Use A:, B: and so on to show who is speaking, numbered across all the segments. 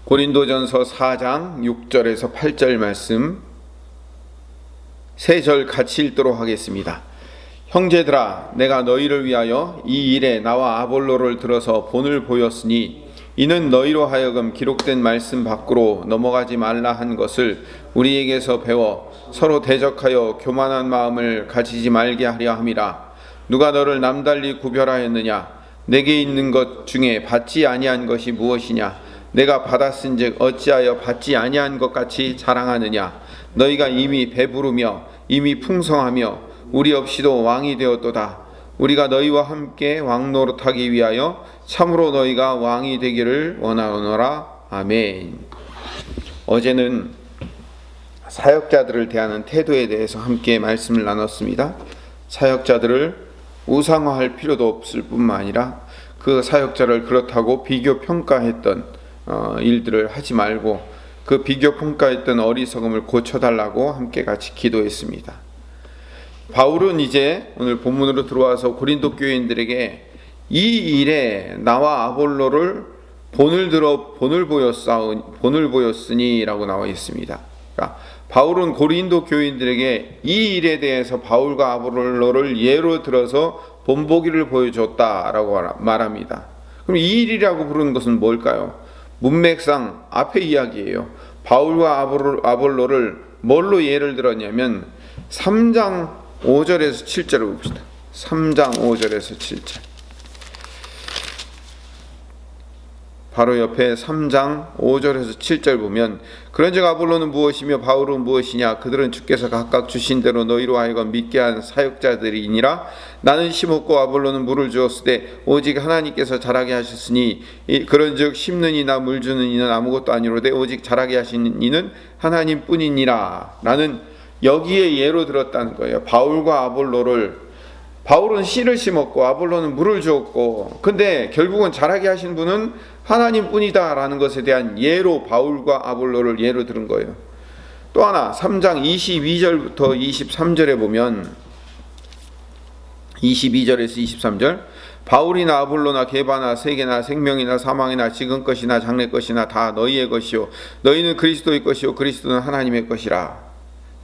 A: 고린도전서 4장 6절에서 8절 말씀 세 절 같이 읽도록 하겠습니다. 형제들아, 내가 너희를 위하여 이 일에 나와 아볼로를 들어서 본을 보였으니 이는 너희로 하여금 기록된 말씀 밖으로 넘어가지 말라 한 것을 우리에게서 배워 서로 대적하여 교만한 마음을 가지지 말게 하려 함이라. 누가 너를 남달리 구별하였느냐? 내게 있는 것 중에 받지 아니한 것이 무엇이냐? 내가 받았은즉 어찌하여 받지 아니한 것 같이 자랑하느냐? 너희가 이미 배부르며 이미 풍성하며 우리 없이도 왕이 되었도다. 우리가 너희와 함께 왕 노릇하기 위하여 참으로 너희가 왕이 되기를 원하노라. 아멘. 어제는 사역자들을 대하는 태도에 대해서 함께 말씀을 나눴습니다. 사역자들을 우상화할 필요도 없을 뿐만 아니라 그 사역자를 그렇다고 비교 평가했던 일들을 하지 말고 그 비교 평가했던 어리석음을 고쳐달라고 함께 같이 기도했습니다. 바울은 이제 오늘 본문으로 들어와서 고린도 교인들에게 이 일에 나와 아볼로를 본을 보였으니 라고 나와 있습니다. 그러니까 바울은 고린도 교인들에게 이 일에 대해서 바울과 아볼로를 예로 들어서 본보기를 보여줬다라고 말합니다. 그럼 이 일이라고 부르는 것은 뭘까요? 문맥상 앞의 이야기예요. 바울과 아볼로를 뭘로 예를 들었냐면 3장 5절에서 7절을 봅시다. 3장 5절에서 7절. 바로 옆에 3장 5절에서 7절 보면 그런즉 아볼로는 무엇이며 바울은 무엇이냐? 그들은 주께서 각각 주신 대로 너희로 하여금 믿게 한 사역자들이니라. 나는 심었고 아볼로는 물을 주었으되 오직 하나님께서 자라게 하셨으니 그런즉 심는 이나 물 주는 이는 아무것도 아니로되 오직 자라게 하시는 이는 하나님뿐이니라. 나는 여기에 예로 들었다는 거예요. 바울과 아볼로를. 바울은 씨를 심었고 아볼로는 물을 주었고 근데 결국은 자라게 하신 분은 하나님뿐이다 라는 것에 대한 예로 바울과 아볼로를 예로 들은 거예요. 또 하나 3장 22절부터 23절에 보면 22절에서 23절 바울이나 아볼로나 게바나 세계나 생명이나 사망이나 지금 것이나 장래 것이나 다 너희의 것이요 너희는 그리스도의 것이요 그리스도는 하나님의 것이라.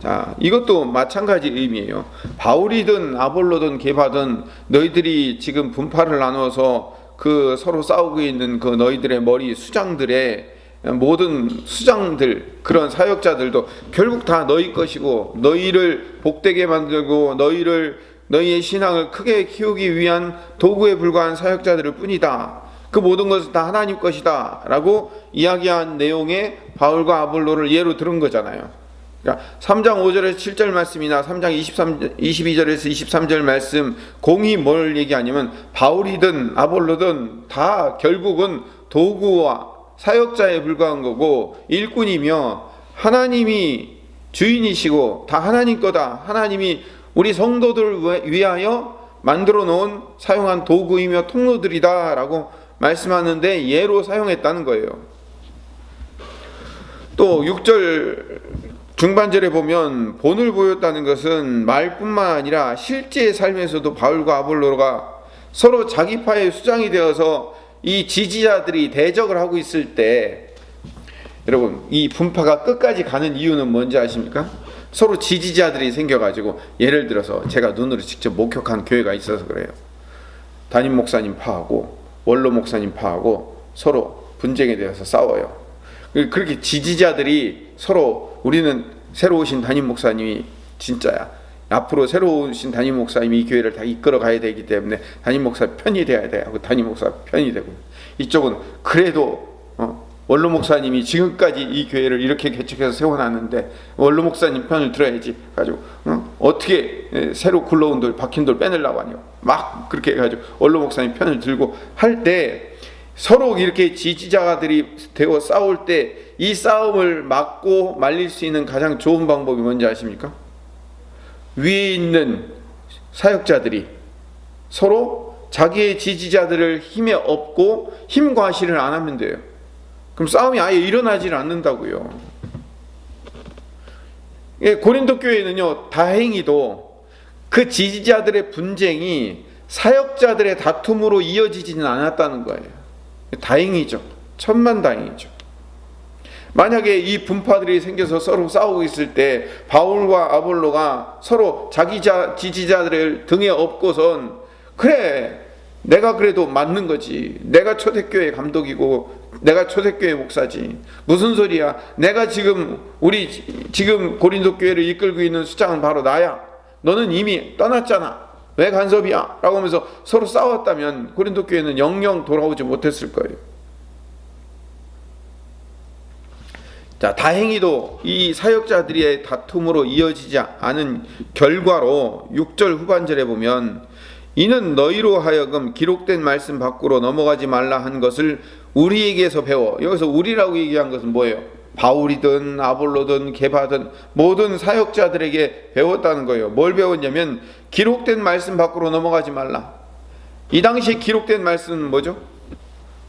A: 자, 이것도 마찬가지 의미예요. 바울이든 아볼로든 게바든 너희들이 지금 분파를 나눠서 그 서로 싸우고 있는 그 너희들의 머리 수장들의 모든 수장들 그런 사역자들도 결국 다 너희 것이고 너희를 복되게 만들고 너희의 신앙을 크게 키우기 위한 도구에 불과한 사역자들일 뿐이다. 그 모든 것은 다 하나님 것이다 라고 이야기한 내용의 바울과 아볼로를 예로 들은 거잖아요. 그러니까 3장 5절에서 7절 말씀이나 3장 22절에서 23절 말씀 공이 뭘 얘기하냐면 바울이든 아볼로든 다 결국은 도구와 사역자에 불과한 거고 일꾼이며 하나님이 주인이시고 다 하나님 거다. 하나님이 우리 성도들을 위하여 만들어 놓은 사용한 도구이며 통로들이다 라고 말씀하는데 예로 사용했다는 거예요. 또 6절 중반절에 보면 본을 보였다는 것은 말뿐만 아니라 실제 삶에서도 바울과 아볼로가 서로 자기 파의 수장이 되어서 이 지지자들이 대적을 하고 있을 때 여러분 이 분파가 끝까지 가는 이유는 뭔지 아십니까? 서로 지지자들이 생겨가지고 예를 들어서 제가 눈으로 직접 목격한 교회가 있어서 그래요. 담임 목사님 파하고 원로 목사님 파하고 서로 분쟁에 대해서 싸워요. 그렇게 지지자들이 서로 우리는 새로 오신 담임 목사님이 진짜야. 앞으로 새로 오신 담임 목사님이 이 교회를 다 이끌어 가야 되기 때문에 담임 목사 편이 돼야 돼 하고 담임 목사 편이 되고 이쪽은 그래도 원로 목사님이 지금까지 이 교회를 이렇게 개척해서 세워놨는데 원로 목사님 편을 들어야지 가지고 어떻게 새로 굴러온 돌 박힌 돌 빼내려고 하냐 막 그렇게 해가지고 원로 목사님 편을 들고 할 때 서로 이렇게 지지자들이 되어 싸울 때 이 싸움을 막고 말릴 수 있는 가장 좋은 방법이 뭔지 아십니까? 위에 있는 사역자들이 서로 자기의 지지자들을 힘에 업고 힘 과시를 안 하면 돼요. 그럼 싸움이 아예 일어나질 않는다고요. 고린도 교회는요, 다행히도 그 지지자들의 분쟁이 사역자들의 다툼으로 이어지지는 않았다는 거예요. 다행이죠. 천만다행이죠. 만약에 이 분파들이 생겨서 서로 싸우고 있을 때 바울과 아볼로가 서로 자기 지지자들을 등에 업고선 그래 내가 그래도 맞는 거지, 내가 초대교회 감독이고 내가 초대교회 목사지, 무슨 소리야, 내가 지금 지금 고린도 교회를 이끌고 있는 수장은 바로 나야, 너는 이미 떠났잖아, 왜 간섭이야? 라고 하면서 서로 싸웠다면 고린도 교회는 영영 돌아오지 못했을 거예요. 자, 다행히도 이 사역자들의 다툼으로 이어지지 않은 결과로 6절 후반절에 보면 이는 너희로 하여금 기록된 말씀 밖으로 넘어가지 말라 한 것을 우리에게서 배워. 여기서 우리라고 얘기한 것은 뭐예요? 바울이든 아볼로든 게바든 모든 사역자들에게 배웠다는 거예요. 뭘 배웠냐면 기록된 말씀 밖으로 넘어가지 말라. 이 당시에 기록된 말씀은 뭐죠?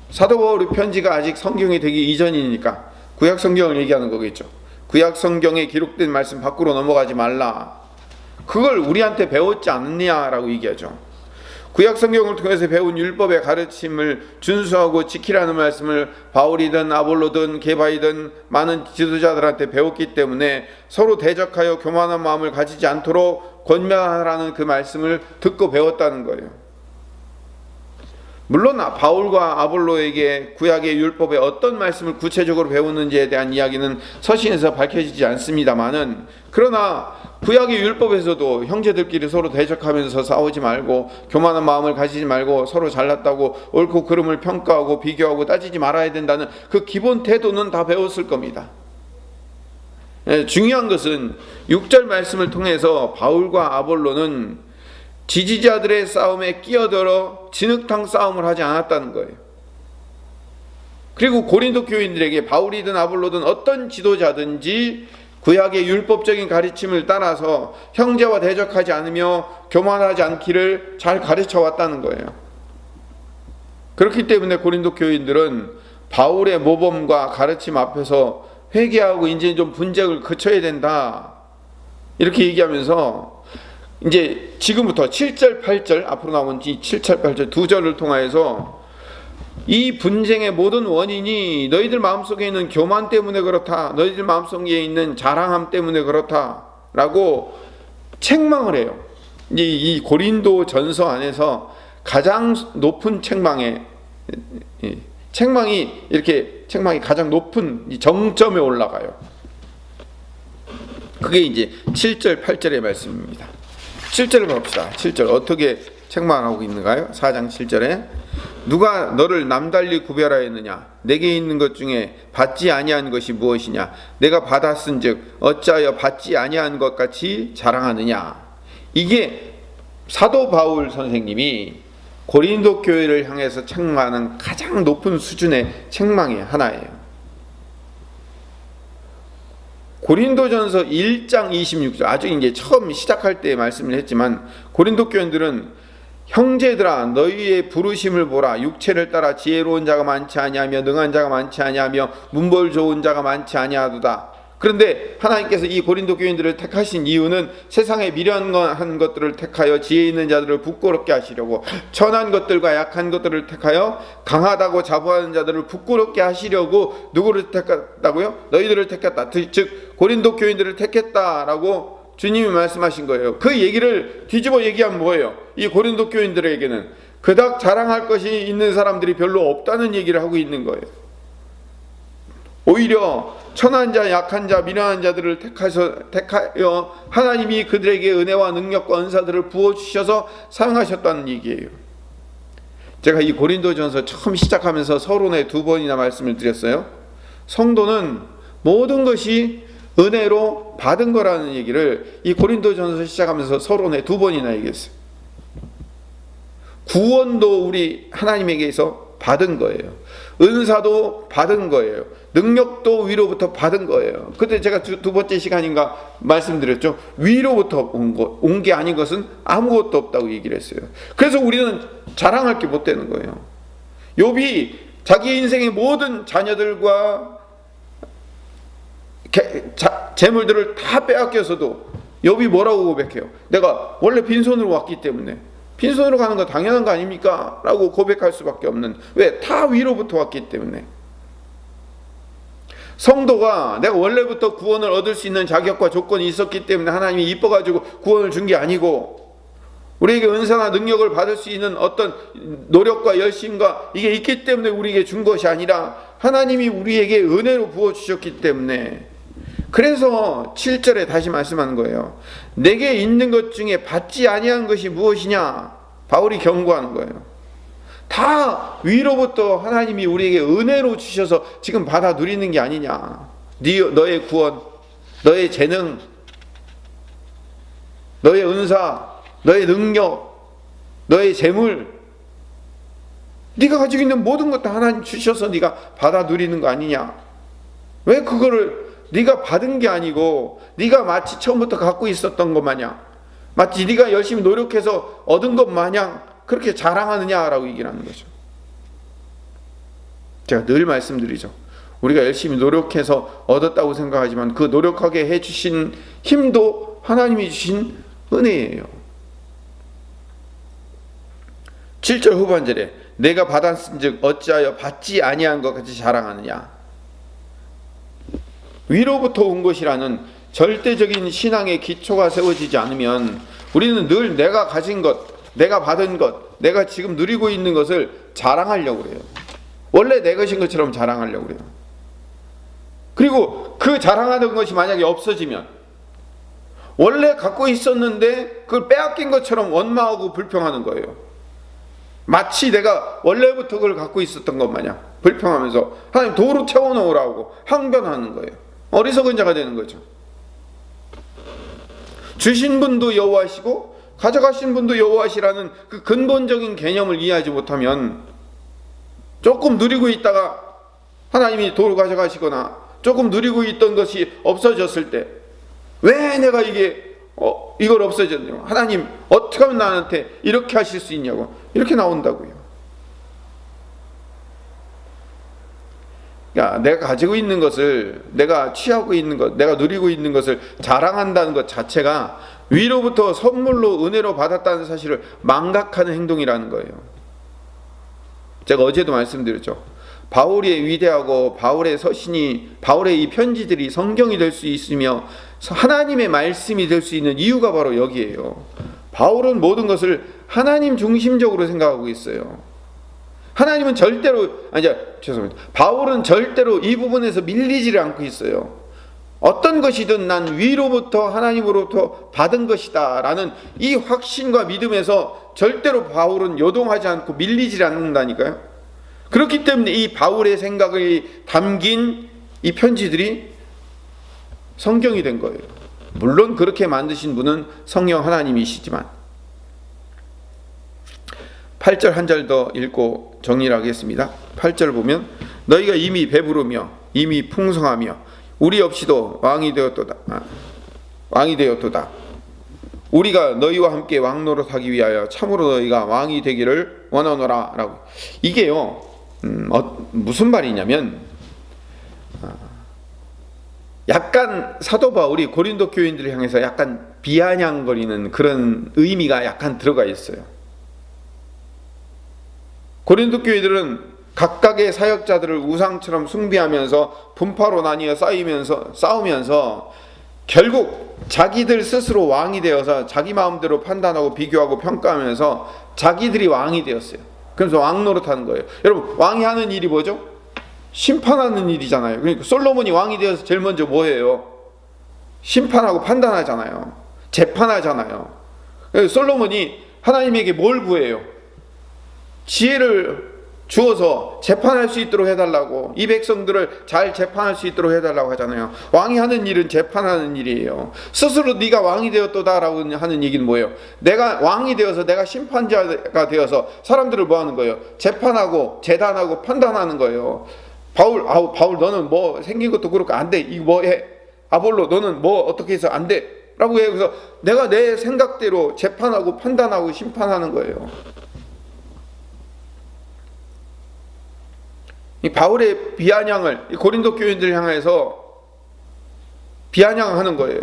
A: 사도 바울의 편지가 아직 성경이 되기 이전이니까 구약 성경을 얘기하는 거겠죠. 구약 성경에 기록된 말씀 밖으로 넘어가지 말라. 그걸 우리한테 배웠지 않느냐라고 얘기하죠. 구약 성경을 통해서 배운 율법의 가르침을 준수하고 지키라는 말씀을 바울이든 아볼로든 게바이든 많은 지도자들한테 배웠기 때문에 서로 대적하여 교만한 마음을 가지지 않도록 권면하라는 그 말씀을 듣고 배웠다는 거예요. 물론 바울과 아볼로에게 구약의 율법의 어떤 말씀을 구체적으로 배웠는지에 대한 이야기는 서신에서 밝혀지지 않습니다만은, 그러나 구약의 율법에서도 형제들끼리 서로 대적하면서 싸우지 말고 교만한 마음을 가지지 말고 서로 잘났다고 옳고 그름을 평가하고 비교하고 따지지 말아야 된다는 그 기본 태도는 다 배웠을 겁니다. 중요한 것은 6절 말씀을 통해서 바울과 아볼로는 지지자들의 싸움에 끼어들어 진흙탕 싸움을 하지 않았다는 거예요. 그리고 고린도 교인들에게 바울이든 아볼로든 어떤 지도자든지 구약의 율법적인 가르침을 따라서 형제와 대적하지 않으며 교만하지 않기를 잘 가르쳐 왔다는 거예요. 그렇기 때문에 고린도 교인들은 바울의 모범과 가르침 앞에서 회개하고 이제 좀 분쟁을 그쳐야 된다, 이렇게 얘기하면서 이제 지금부터 7절 8절 앞으로 나온 이 7절 8절 두 절을 통하여서 이 분쟁의 모든 원인이 너희들 마음속에 있는 교만 때문에 그렇다, 너희들 마음속에 있는 자랑함 때문에 그렇다 라고 책망을 해요. 이 고린도 전서 안에서 가장 높은 책망이 가장 높은 정점에 올라가요. 그게 이제 7절 8절의 말씀입니다. 7절을 봅시다. 7절 어떻게 책망하고 있는가요? 4장 7절에 누가 너를 남달리 구별하였느냐? 내게 있는 것 중에 받지 아니한 것이 무엇이냐? 내가 받았은즉 어찌하여 받지 아니한 것 같이 자랑하느냐? 이게 사도 바울 선생님이 고린도 교회를 향해서 책망하는 가장 높은 수준의 책망의 하나예요. 고린도전서 1장 26절, 아주 이제 처음 시작할 때 말씀을 했지만, 고린도 교인들은 형제들아 너희의 부르심을 보라. 육체를 따라 지혜로운 자가 많지 아니하며 능한 자가 많지 아니하며 문벌 좋은 자가 많지 아니하도다. 그런데 하나님께서 이 고린도 교인들을 택하신 이유는 세상의 미련한 것들을 택하여 지혜 있는 자들을 부끄럽게 하시려고, 천한 것들과 약한 것들을 택하여 강하다고 자부하는 자들을 부끄럽게 하시려고 누구를 택했다고요? 너희들을 택했다. 즉 고린도 교인들을 택했다라고 주님이 말씀하신 거예요. 그 얘기를 뒤집어 얘기하면 뭐예요? 이 고린도 교인들에게는 그닥 자랑할 것이 있는 사람들이 별로 없다는 얘기를 하고 있는 거예요. 오히려 천한 자, 약한 자, 미련한 자들을 택하여 하나님이 그들에게 은혜와 능력과 은사들을 부어주셔서 사용하셨다는 얘기예요. 제가 이 고린도전서 처음 시작하면서 서론에 2번이나 말씀을 드렸어요. 성도는 모든 것이 은혜로 받은 거라는 얘기를 이 고린도전서 시작하면서 서론에 2번이나 얘기했어요. 구원도 우리 하나님에게서 받은 거예요. 은사도 받은 거예요. 능력도 위로부터 받은 거예요. 그때 제가 두 번째 시간인가 말씀드렸죠. 위로부터 온 게 아닌 것은 아무것도 없다고 얘기를 했어요. 그래서 우리는 자랑할 게 못 되는 거예요. 욥이 자기 인생의 모든 자녀들과 재물들을 다 빼앗겨서도 욥이 뭐라고 고백해요? 내가 원래 빈손으로 왔기 때문에 빈손으로 가는 거 당연한 거 아닙니까? 라고 고백할 수밖에 없는, 왜? 다 위로부터 왔기 때문에. 성도가 내가 원래부터 구원을 얻을 수 있는 자격과 조건이 있었기 때문에 하나님이 이뻐가지고 구원을 준 게 아니고, 우리에게 은사나 능력을 받을 수 있는 어떤 노력과 열심과 이게 있기 때문에 우리에게 준 것이 아니라 하나님이 우리에게 은혜로 부어주셨기 때문에, 그래서 7절에 다시 말씀하는 거예요. 내게 있는 것 중에 받지 아니한 것이 무엇이냐? 바울이 경고하는 거예요. 다 위로부터 하나님이 우리에게 은혜로 주셔서 지금 받아 누리는 게 아니냐. 너의 구원, 너의 재능, 너의 은사, 너의 능력, 너의 재물, 네가 가지고 있는 모든 것 다 하나님 주셔서 네가 받아 누리는 거 아니냐. 왜 그거를 네가 받은 게 아니고 네가 마치 처음부터 갖고 있었던 것 마냥, 마치 네가 열심히 노력해서 얻은 것 마냥 그렇게 자랑하느냐라고 얘기를 하는 거죠. 제가 늘 말씀드리죠. 우리가 열심히 노력해서 얻었다고 생각하지만 그 노력하게 해주신 힘도 하나님이 주신 은혜예요. 7절 후반절에 내가 받았은즉 어찌하여 받지 아니한 것 같이 자랑하느냐. 위로부터 온 것이라는 절대적인 신앙의 기초가 세워지지 않으면 우리는 늘 내가 가진 것, 내가 받은 것, 내가 지금 누리고 있는 것을 자랑하려고 그래요. 원래 내 것인 것처럼 자랑하려고 그래요. 그리고 그 자랑하던 것이 만약에 없어지면, 원래 갖고 있었는데 그걸 빼앗긴 것처럼 원망하고 불평하는 거예요. 마치 내가 원래부터 그걸 갖고 있었던 것 마냥 불평하면서 하나님 도로 채워놓으라고 항변하는 거예요. 어리석은 자가 되는 거죠. 주신 분도 여호와시고 가져가신 분도 여호와시라는 그 근본적인 개념을 이해하지 못하면, 조금 누리고 있다가 하나님이 도로 가져가시거나 조금 누리고 있던 것이 없어졌을 때, 왜 내가 이걸 없어졌냐고, 하나님 어떻게 하면 나한테 이렇게 하실 수 있냐고, 이렇게 나온다고요. 그러니까 내가 가지고 있는 것을, 내가 취하고 있는 것, 내가 누리고 있는 것을 자랑한다는 것 자체가 위로부터 선물로 은혜로 받았다는 사실을 망각하는 행동이라는 거예요. 제가 어제도 말씀드렸죠. 바울의 위대하고 바울의 서신이, 바울의 이 편지들이 성경이 될 수 있으며 하나님의 말씀이 될 수 있는 이유가 바로 여기에요. 바울은 모든 것을 하나님 중심적으로 생각하고 있어요. 하나님은 바울은 절대로 이 부분에서 밀리지를 않고 있어요. 어떤 것이든 난 위로부터 하나님으로부터 받은 것이다 라는 이 확신과 믿음에서 절대로 바울은 요동하지 않고 밀리지 않는다니까요. 그렇기 때문에 이 바울의 생각이 담긴 이 편지들이 성경이 된 거예요. 물론 그렇게 만드신 분은 성령 하나님이시지만. 8절 한 절 더 읽고 정리를 하겠습니다. 8절 보면 너희가 이미 배부르며 이미 풍성하며 우리 없이도 왕이 되었도다. 우리가 너희와 함께 왕노릇하기 위하여 참으로 너희가 왕이 되기를 원하노라 라고. 이게요, 무슨 말이냐면, 약간 사도 바울이 고린도 교인들을 향해서 약간 비아냥거리는 그런 의미가 약간 들어가 있어요. 고린도 교회들은 각각의 사역자들을 우상처럼 숭배하면서 분파로 나뉘어 싸우면서 결국 자기들 스스로 왕이 되어서 자기 마음대로 판단하고 비교하고 평가하면서 자기들이 왕이 되었어요. 그래서 왕 노릇하는 거예요. 여러분, 왕이 하는 일이 뭐죠? 심판하는 일이잖아요. 그러니까 솔로몬이 왕이 되어서 제일 먼저 뭐 해요? 심판하고 판단하잖아요. 재판하잖아요. 솔로몬이 하나님에게 뭘 구해요? 지혜를 주어서 재판할 수 있도록 해달라고, 이 백성들을 잘 재판할 수 있도록 해달라고 하잖아요. 왕이 하는 일은 재판하는 일이에요. 스스로 네가 왕이 되었도다라고 하는 얘기는 뭐예요? 내가 왕이 되어서, 내가 심판자가 되어서 사람들을 뭐 하는 거예요? 재판하고 재단하고 판단하는 거예요. 바울 너는 뭐 생긴 것도 그렇고 안 돼. 이거 뭐 해? 아볼로 너는 뭐 어떻게 해서 안 돼. 라고 해요. 그래서 내가 내 생각대로 재판하고 판단하고 심판하는 거예요. 이 바울의 비아냥을 이 고린도 교인들을 향해서 비아냥하는 거예요.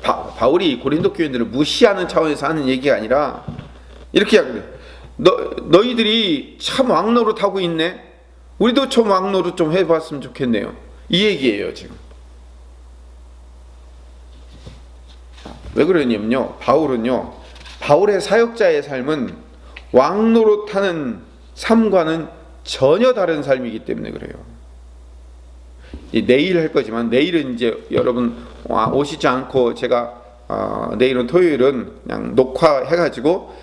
A: 바울이 고린도 교인들을 무시하는 차원에서 하는 얘기가 아니라 이렇게 하거든요. 너희들이 참 왕노릇 하고 있네. 우리도 좀 왕노릇 좀 해봤으면 좋겠네요. 이 얘기예요 지금. 왜 그러냐면요, 바울의 사역자의 삶은 왕 노릇하는 삶과는 전혀 다른 삶이기 때문에 그래요. 내일 할 거지만, 내일은 이제 여러분 오시지 않고 제가 내일은 토요일은 그냥 녹화해가지고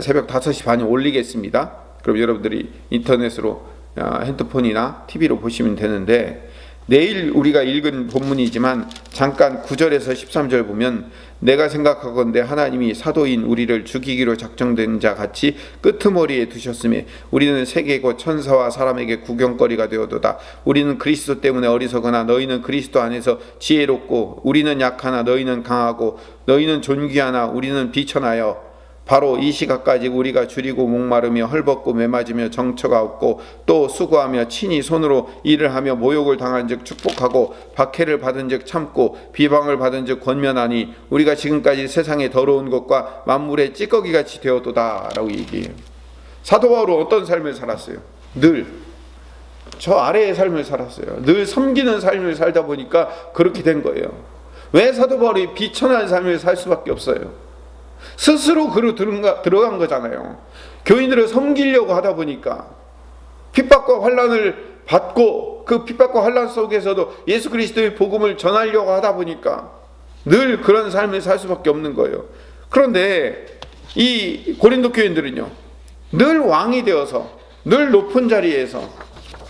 A: 새벽 5시 반에 올리겠습니다. 그럼 여러분들이 인터넷으로 핸드폰이나 TV로 보시면 되는데, 내일 우리가 읽은 본문이지만 잠깐 9절에서 13절 보면, 내가 생각하건대 하나님이 사도인 우리를 죽이기로 작정된 자 같이 끄트머리에 두셨음에 우리는 세계고 천사와 사람에게 구경거리가 되어도다. 우리는 그리스도 때문에 어리석으나 너희는 그리스도 안에서 지혜롭고, 우리는 약하나 너희는 강하고, 너희는 존귀하나 우리는 비천하여 바로 이 시각까지 우리가 줄이고 목마르며 헐벗고 매맞으며 정처가 없고, 또 수고하며 친히 손으로 일을 하며 모욕을 당한즉 축복하고, 박해를 받은즉 참고, 비방을 받은즉 권면하니 우리가 지금까지 세상에 더러운 것과 만물의 찌꺼기같이 되었도다 라고 얘기해요. 사도 바울은 어떤 삶을 살았어요? 늘 저 아래의 삶을 살았어요. 늘 섬기는 삶을 살다 보니까 그렇게 된 거예요. 왜 사도 바울이 비천한 삶을 살 수밖에 없어요? 스스로 그로 들어간 거잖아요. 교인들을 섬기려고 하다 보니까 핍박과 환난을 받고, 그 핍박과 환난 속에서도 예수 그리스도의 복음을 전하려고 하다 보니까 늘 그런 삶을 살 수밖에 없는 거예요. 그런데 이 고린도 교인들은요, 늘 왕이 되어서, 늘 높은 자리에서,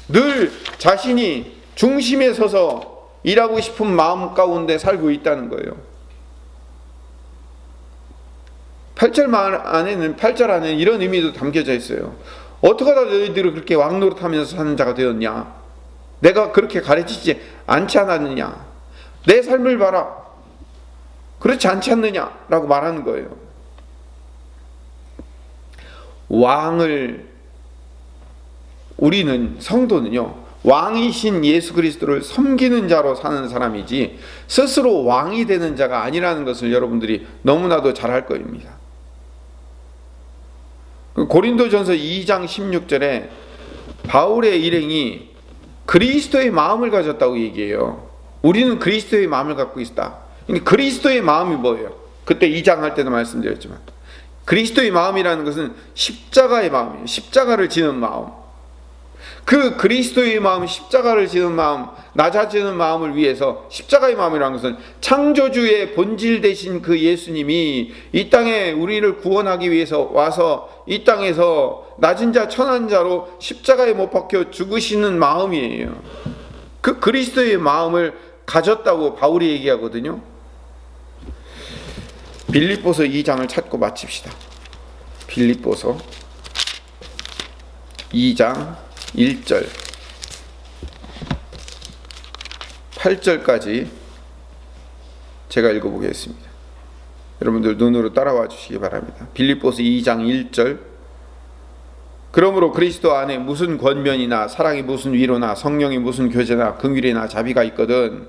A: 늘 자신이 중심에 서서 일하고 싶은 마음 가운데 살고 있다는 거예요. 8절 안에는 이런 의미도 담겨져 있어요. 어떻게 하다 너희들이 그렇게 왕노릇하면서 사는 자가 되었냐? 내가 그렇게 가르치지 않지 않았느냐? 내 삶을 봐라. 그렇지 않지 않느냐? 라고 말하는 거예요. 우리는, 성도는요, 왕이신 예수 그리스도를 섬기는 자로 사는 사람이지 스스로 왕이 되는 자가 아니라는 것을 여러분들이 너무나도 잘 알 겁니다. 고린도전서 2장 16절에 바울의 일행이 그리스도의 마음을 가졌다고 얘기해요. 우리는 그리스도의 마음을 갖고 있다. 그리스도의 마음이 뭐예요? 그때 2장 할 때도 말씀드렸지만, 그리스도의 마음이라는 것은 십자가의 마음이에요. 십자가를 지는 마음. 그 그리스도의 마음, 십자가를 지는 마음, 낮아지는 마음을 위해서, 십자가의 마음이라는 것은 창조주의 본질 되신 그 예수님이 이 땅에 우리를 구원하기 위해서 와서 이 땅에서 낮은 자 천한 자로 십자가에 못 박혀 죽으시는 마음이에요. 그 그리스도의 마음을 가졌다고 바울이 얘기하거든요. 빌립보서 2장을 찾고 마칩시다. 빌립보서 2장 1절 8절까지 제가 읽어보겠습니다. 여러분들 눈으로 따라와 주시기 바랍니다. 빌립보서 2장 1절. 그러므로 그리스도 안에 무슨 권면이나 사랑이 무슨 위로나 성령이 무슨 교제나 긍휼이나 자비가 있거든.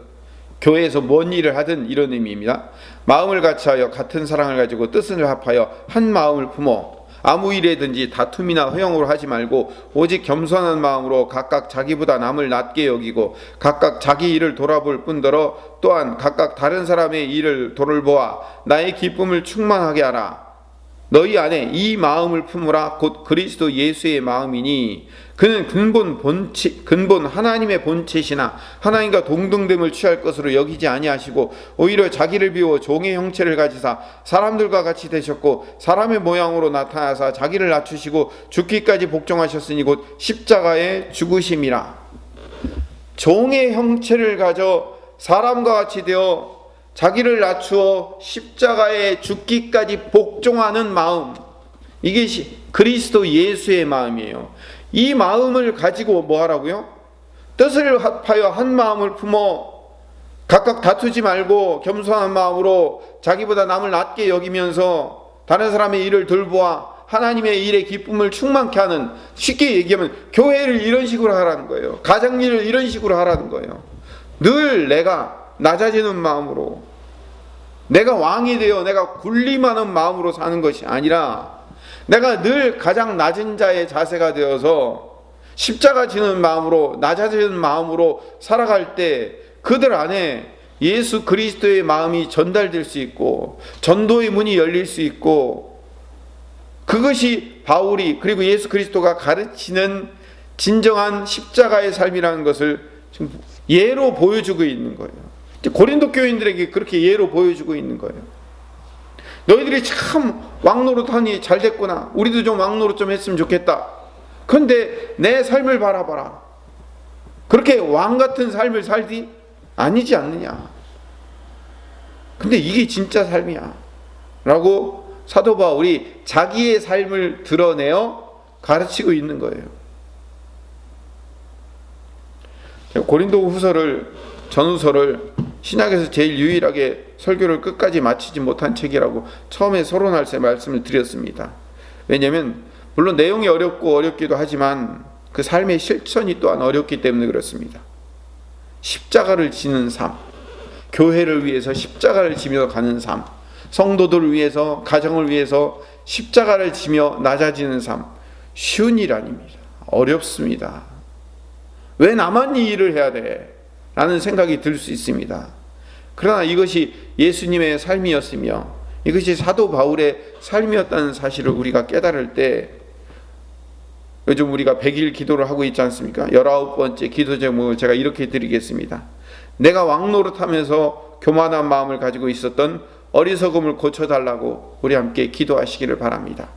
A: 교회에서 뭔 일을 하든 이런 의미입니다. 마음을 같이하여 같은 사랑을 가지고 뜻을 합하여 한 마음을 품어 아무 일에든지 다툼이나 허영으로 하지 말고 오직 겸손한 마음으로 각각 자기보다 남을 낮게 여기고 각각 자기 일을 돌아볼 뿐더러 또한 각각 다른 사람의 일을 돌보아 나의 기쁨을 충만하게 하라. 너희 안에 이 마음을 품으라. 곧 그리스도 예수의 마음이니 그는 근본 하나님의 본체시나 하나님과 동등됨을 취할 것으로 여기지 아니하시고 오히려 자기를 비워 종의 형체를 가지사 사람들과 같이 되셨고 사람의 모양으로 나타나사 자기를 낮추시고 죽기까지 복종하셨으니 곧 십자가에 죽으심이라. 종의 형체를 가져 사람과 같이 되어 자기를 낮추어 십자가에 죽기까지 복종하는 마음, 이게 그리스도 예수의 마음이에요. 이 마음을 가지고 뭐 하라고요? 뜻을 합하여 한 마음을 품어 각각 다투지 말고 겸손한 마음으로 자기보다 남을 낮게 여기면서 다른 사람의 일을 돌보아 하나님의 일에 기쁨을 충만케 하는, 쉽게 얘기하면 교회를 이런 식으로 하라는 거예요. 가정일을 이런 식으로 하라는 거예요. 늘 내가 낮아지는 마음으로, 내가 왕이 되어 내가 군림하는 마음으로 사는 것이 아니라 내가 늘 가장 낮은 자의 자세가 되어서 십자가 지는 마음으로, 낮아지는 마음으로 살아갈 때 그들 안에 예수 그리스도의 마음이 전달될 수 있고 전도의 문이 열릴 수 있고, 그것이 바울이 그리고 예수 그리스도가 가르치는 진정한 십자가의 삶이라는 것을 지금 예로 보여주고 있는 거예요. 고린도 교인들에게 그렇게 예로 보여주고 있는 거예요. 너희들이 참 왕노릇하니 잘 됐구나. 우리도 좀 왕노릇 좀 했으면 좋겠다. 그런데 내 삶을 바라봐라. 그렇게 왕 같은 삶을 살디? 아니지 않느냐. 근데 이게 진짜 삶이야 라고 사도 바울이 자기의 삶을 드러내어 가르치고 있는 거예요. 고린도 후서를, 전후서를 신약에서 제일 유일하게 설교를 끝까지 마치지 못한 책이라고 처음에 서론할 때 말씀을 드렸습니다. 왜냐하면 물론 내용이 어렵고 어렵기도 하지만 그 삶의 실천이 또한 어렵기 때문에 그렇습니다. 십자가를 지는 삶, 교회를 위해서 십자가를 지며 가는 삶, 성도들을 위해서, 가정을 위해서 십자가를 지며 낮아지는 삶, 쉬운 일 아닙니다. 어렵습니다. 왜 나만 이 일을 해야 돼? 라는 생각이 들 수 있습니다. 그러나 이것이 예수님의 삶이었으며 이것이 사도 바울의 삶이었다는 사실을 우리가 깨달을 때, 요즘 우리가 100일 기도를 하고 있지 않습니까? 19번째 기도 제목을 제가 이렇게 드리겠습니다. 내가 왕노릇하면서 교만한 마음을 가지고 있었던 어리석음을 고쳐달라고 우리 함께 기도하시기를 바랍니다.